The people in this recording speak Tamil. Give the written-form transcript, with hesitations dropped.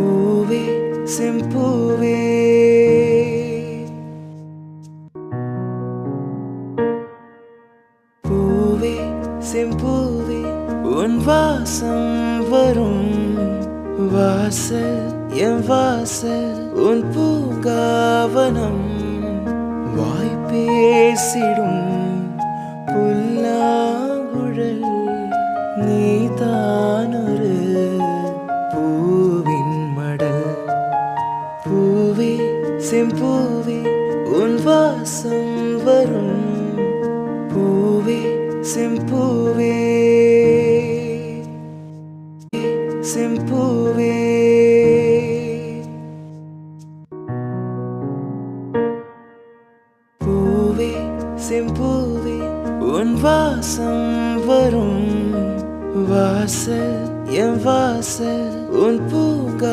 பூவே செம்பூவே பூவே செம்பூவே உன் வாசம் வரும் வாசல் என் வாசல் உன் பூங்காவனம் வாய் பேசிடும் புல்லாங்குழல் நீதானொரு பூவின் மடல் பூவே செம்பூவே உன் வாசம் வரும் பூவே செம்பூவே செம்பூவே பூவே செம்பூவே உன் வாசம் வரும் வாசல் என் வாசல்